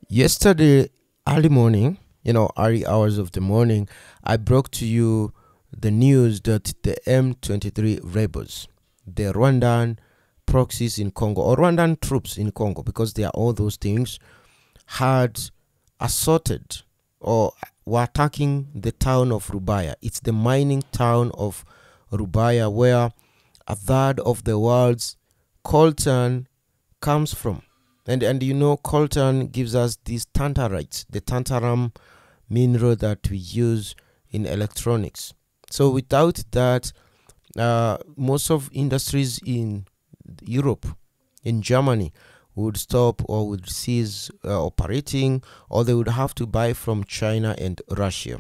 Yesterday, early morning, early hours of the morning, I broke to you the news that the M23 rebels, the Rwandan proxies in Congo, or Rwandan troops in Congo, because they are all those things, had assaulted or were attacking the town of Rubaya. It's the mining town of Rubaya where a third of the world's coltan comes from. And coltan gives us these tantalites, the tantalum mineral that we use in electronics. So without that, most of industries in Europe, in Germany, would stop or would cease operating, or they would have to buy from China and Russia.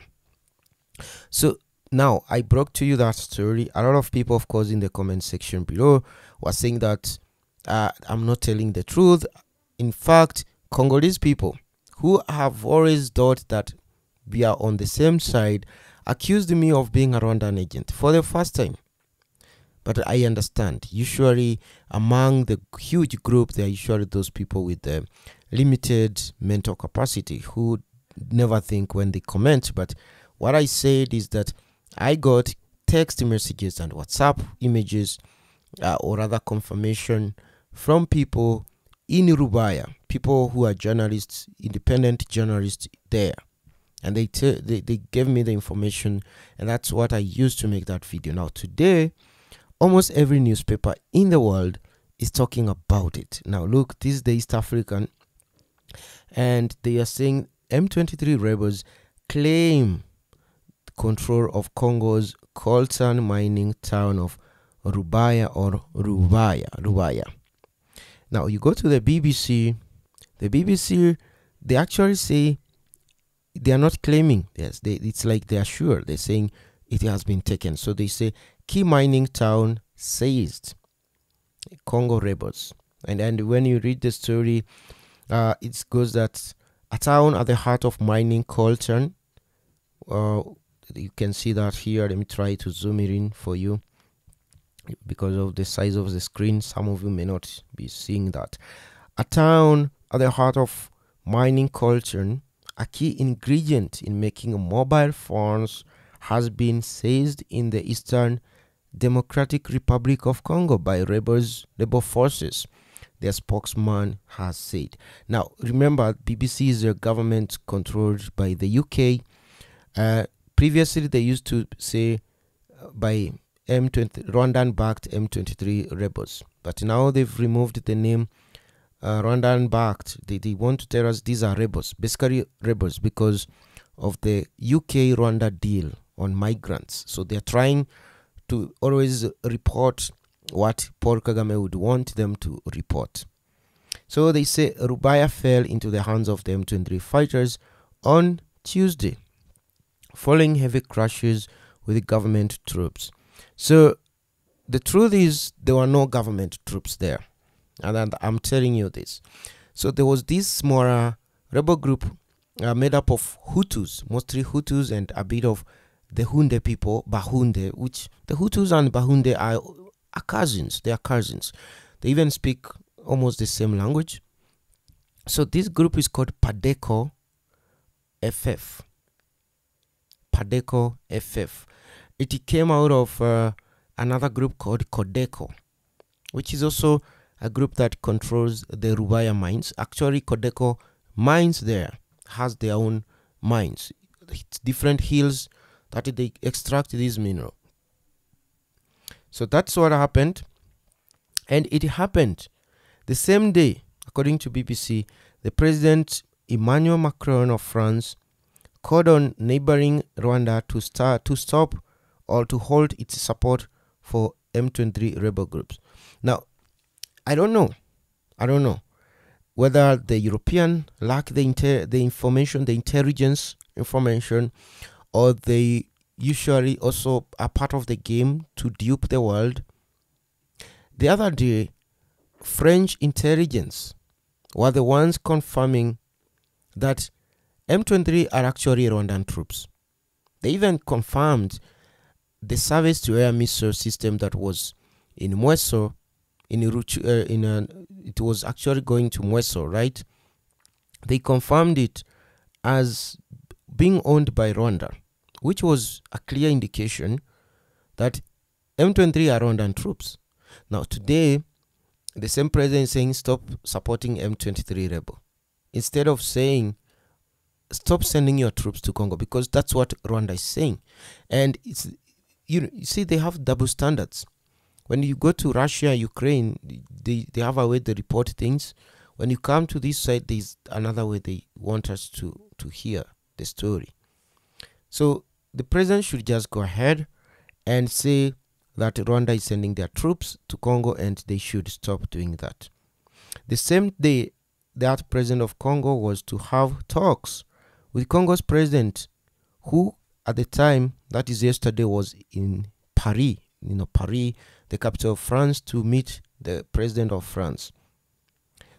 So now I broke to you that story. A lot of people, of course, in the comment section below were saying that I'm not telling the truth. In fact, Congolese people who have always thought that we are on the same side accused me of being a Rwandan agent for the first time. But I understand. Usually, among the huge group, there are usually those people with the limited mental capacity who never think when they comment. But what I said is that I got text messages and WhatsApp images, or other confirmation from people in Rubaya, people who are journalists, independent journalists there. And they gave me the information, and that's what I used to make that video. Now, today, almost every newspaper in the world is talking about it. Now, look, this is the East African, and they are saying M23 rebels claim control of Congo's coltan mining town of Rubaya or Rubaya. Now, you go to the BBC. The BBC, they actually say they are not claiming. Yes, it's like they are sure. They're saying it has been taken. So they say key mining town seized, Congo rebels. And when you read the story, it goes that a town at the heart of mining coltan. You can see that here. Let me try to zoom it in for you. Because of the size of the screen, some of you may not be seeing that. A town at the heart of mining coltan, a key ingredient in making mobile phones, has been seized in the Eastern Democratic Republic of Congo by rebel forces, their spokesman has said. Now, remember, BBC is a government controlled by the UK. Previously, they used to say by Rwandan Backed M23 Rebels, but now they've removed the name Rwandan Backed. They want to tell us these are rebels, basically rebels, because of the UK Rwanda deal on migrants. So they're trying to always report what Paul Kagame would want them to report. So they say Rubaya fell into the hands of the M23 fighters on Tuesday, following heavy crashes with government troops. So the truth is there were no government troops there, and I'm telling you this. So there was this smaller rebel group made up of Hutus, mostly Hutus, and a bit of the Hunde people, Bahunde, which the Hutus and Bahunde are cousins. They are cousins. They even speak almost the same language. So this group is called Padeko FF. Padeko FF. It came out of another group called Codeco, which is also a group that controls the Rubaya mines. Actually, Codeco mines there, has their own mines. It's different hills that they extract this mineral. So that's what happened. And it happened the same day, according to BBC, the President Emmanuel Macron of France called on neighboring Rwanda to stop or to hold its support for M23 rebel groups. Now, I don't know whether the European lack the information, the intelligence information, or they usually also are part of the game to dupe the world. The other day, French intelligence were the ones confirming that M23 are actually Rwandan troops. They even confirmed the surface-to-air missile system that was in Mweso, it was actually going to Mweso, right? they confirmed it as being owned by Rwanda, which was a clear indication that M23 are Rwandan troops. Now today, the same president is saying stop supporting M23 rebel, instead of saying stop sending your troops to Congo, because that's what Rwanda is saying. And it's, you see, they have double standards. When you go to Russia, Ukraine, they have a way they report things. When you come to this side, there's another way they want us to hear the story. So the president should just go ahead and say that Rwanda is sending their troops to Congo and they should stop doing that. The same day, that president of Congo was to have talks with Congo's president, who at the time, that is yesterday, was in Paris, Paris, the capital of France, to meet the president of France.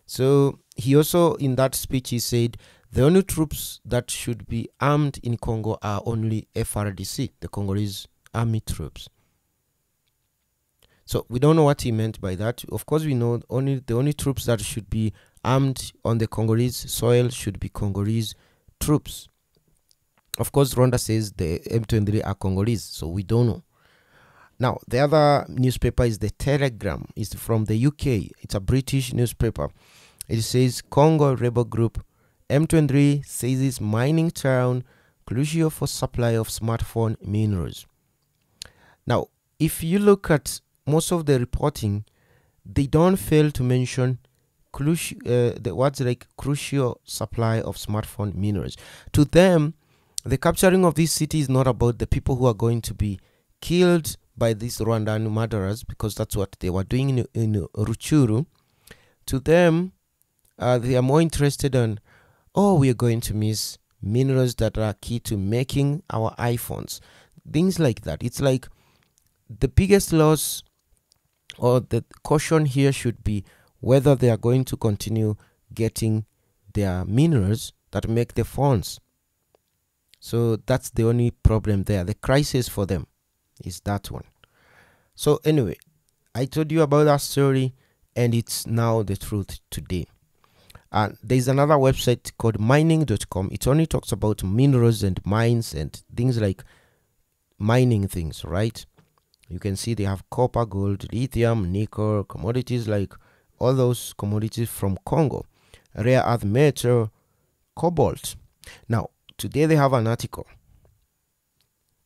So he also, in that speech, he said the only troops that should be armed in Congo are only FRDC, the Congolese army troops. So we don't know what he meant by that. Of course, we know the only troops that should be armed on the Congolese soil should be Congolese troops. Of course, Rwanda says the M23 are Congolese, so we don't know. Now, the other newspaper is the Telegram. It's from the UK. It's a British newspaper. It says Congo rebel group M23 seizes mining town crucial for supply of smartphone minerals. Now, if you look at most of the reporting, they don't fail to mention the words like crucial supply of smartphone minerals. To them, the capturing of this city is not about the people who are going to be killed by these Rwandan murderers, because that's what they were doing in Rutshuru. To them, they are more interested in, we are going to miss minerals that are key to making our iPhones. Things like that. It's like the biggest loss, or the caution here should be whether they are going to continue getting their minerals that make the phones. So that's the only problem there. The crisis for them is that one. So anyway, I told you about that story, and it's now the truth today. There's another website called mining.com. It only talks about minerals and mines and things like mining things, right? You can see they have copper, gold, lithium, nickel, commodities like all those commodities from Congo, rare earth metal, cobalt. Now, today they have an article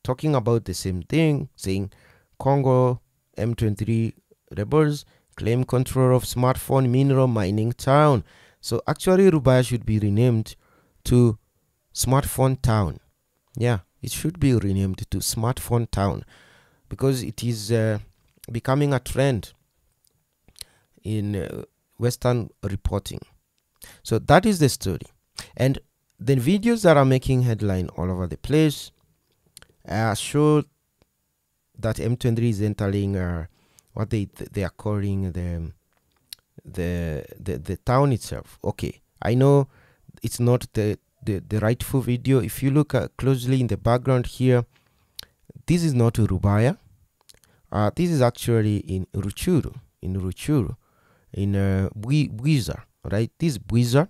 talking about the same thing, saying Congo M23 rebels claim control of smartphone mineral mining town. So actually, Rubaya should be renamed to Smartphone Town. Yeah, it should be renamed to Smartphone Town, because it is becoming a trend in Western reporting. So that is the story. And the videos that are making headline all over the place show that M23 is entering what they are calling the town itself. Okay, I know it's not the rightful video. If you look closely in the background here, this is not Rubaya. This is actually in Rutshuru, in Bwiza, right? This Bwiza,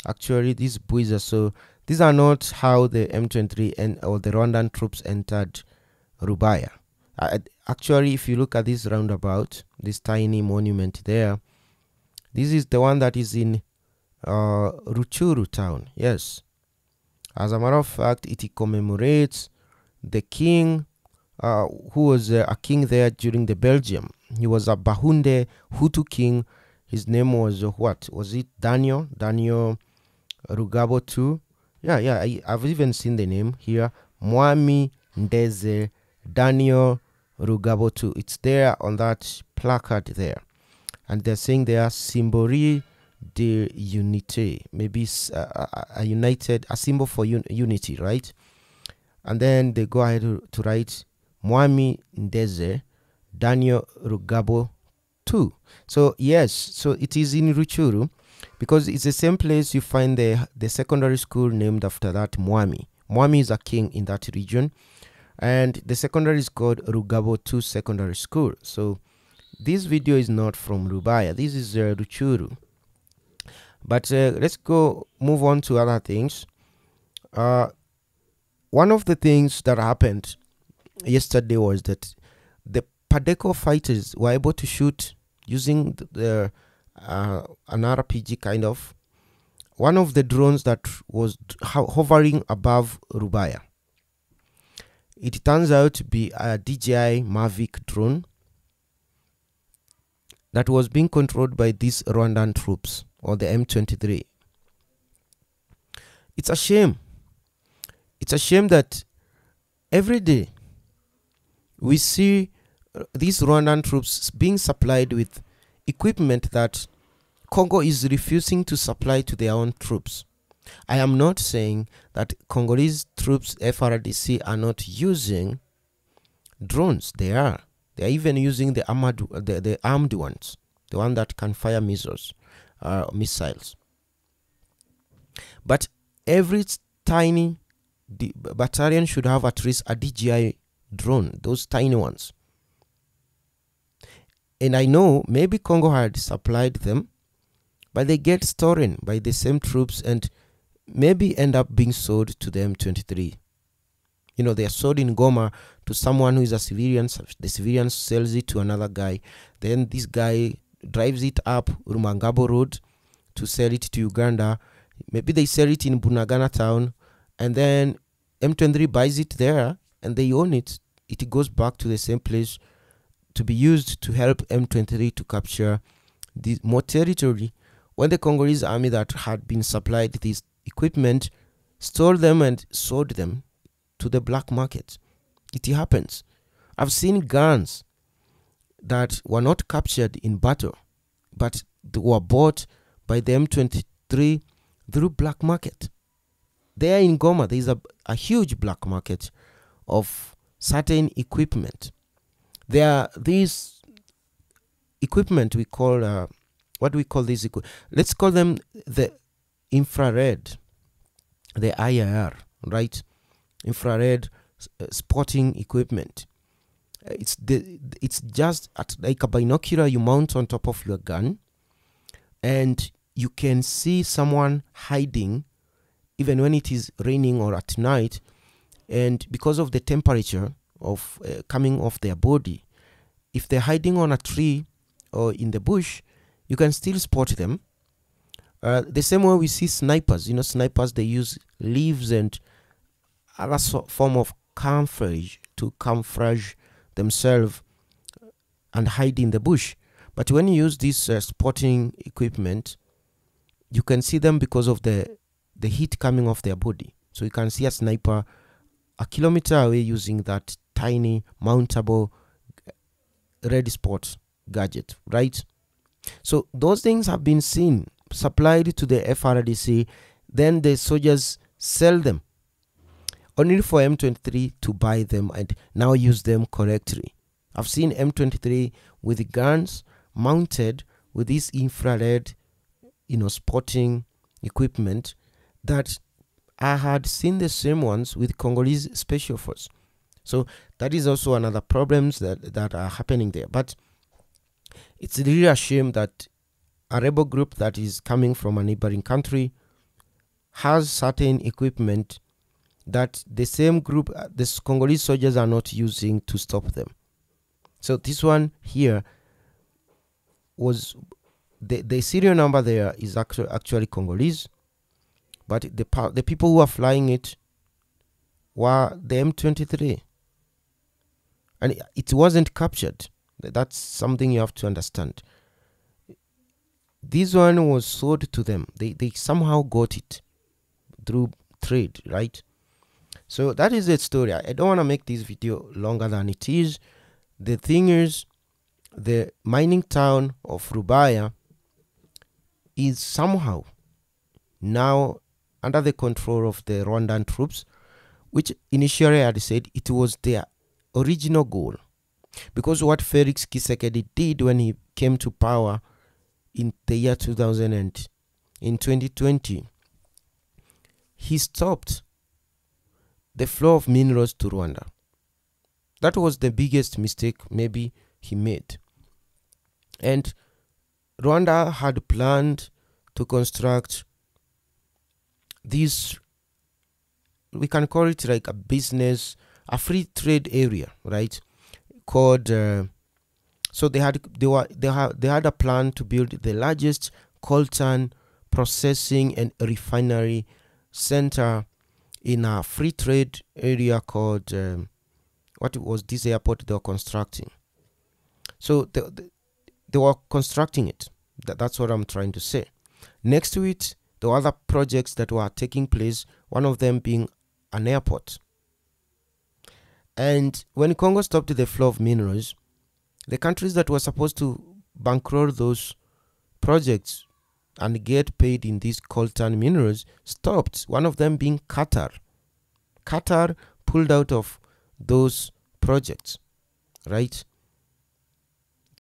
actually this Bwiza. So these are not how the M23 or the Rwandan troops entered Rubaya. Actually, if you look at this roundabout, this tiny monument there, this is the one that is in Rutshuru town. Yes. As a matter of fact, it commemorates the king who was a king there during the Belgium. He was a Bahunde Hutu king. His name was what? Was it Daniel Rugabo II? Yeah, I've even seen the name here. Mwami Ndeze Daniel Rugabo II. It's there on that placard there. And they're saying they are Symbole de Unité. Maybe a symbol for unity, right? And then they go ahead to write Mwami Ndeze Daniel Rugabo II. So yes, so it is in Rutshuru, because it's the same place you find the secondary school named after that Mwami. Mwami is a king in that region, and the secondary is called Rugabo II Secondary School. So this video is not from Rubaya. This is Rutshuru. But let's move on to other things. One of the things that happened yesterday was that the Padeco fighters were able to shoot using an RPG kind of one of the drones that was hovering above Rubaya. It turns out to be a DJI Mavic drone that was being controlled by these Rwandan troops, or the M23. It's a shame. It's a shame that every day we see these Rwandan troops being supplied with equipment that Congo is refusing to supply to their own troops. I am not saying that Congolese troops, FRDC, are not using drones. They are. They are even using the armed ones, the one that can fire missiles. But every tiny battalion should have at least a DJI drone, those tiny ones. And I know maybe Congo had supplied them, but they get stolen by the same troops and maybe end up being sold to the M23. You know, they are sold in Goma to someone who is a civilian. The civilian sells it to another guy. Then this guy drives it up Rumangabo Road to sell it to Uganda. Maybe they sell it in Bunagana town, and then M23 buys it there and they own it. It goes back to the same place to be used to help M23 to capture more territory, when the Congolese army that had been supplied this equipment stole them and sold them to the black market. It happens. I've seen guns that were not captured in battle, but they were bought by the M23 through black market. There in Goma, there is a huge black market of certain equipment. There are these equipment we call, what do we call these? Let's call them the infrared, the IIR, right? Infrared spotting equipment. It's just like a binocular you mount on top of your gun, and you can see someone hiding even when it is raining or at night, and because of the temperature of coming off their body, if they're hiding on a tree or in the bush, you can still spot them. The same way we see snipers. You know, snipers, they use leaves and other form of camouflage to camouflage themselves and hide in the bush. But when you use this spotting equipment, you can see them because of the heat coming off their body. So you can see a sniper a kilometer away using that tiny mountable red spot gadget, right? So those things have been seen, supplied to the FRDC, then the soldiers sell them only for M23 to buy them and now use them correctly. I've seen M23 with guns mounted with this infrared, spotting equipment that I had seen the same ones with Congolese special force. So that is also another problems that are happening there. But it's really a shame that a rebel group that is coming from a neighboring country has certain equipment that the same group, the Congolese soldiers, are not using to stop them. So this one here was the serial number there is actually Congolese, but the people who are flying it were the M23, and it wasn't captured. That's something you have to understand. This one was sold to them. They somehow got it through trade, right? So that is the story. I don't want to make this video longer than it is. The thing is, the mining town of Rubaya is somehow now under the control of the Rwandan troops, which initially I had said it was their original goal. Because what Felix Tshisekedi did when he came to power in the year 2000 and in 2020, he stopped the flow of minerals to Rwanda. That was the biggest mistake maybe he made. And Rwanda had planned to construct this, we can call it like a business, a free trade area, right? Called so they had a plan to build the largest coltan processing and refinery center in a free trade area called what was this airport they were constructing. So they were constructing it. That's what I'm trying to say. Next to it, there were other projects that were taking place, one of them being an airport. And when Congo stopped the flow of minerals, the countries that were supposed to bankroll those projects and get paid in these coltan minerals stopped, one of them being Qatar. Qatar pulled out of those projects, right?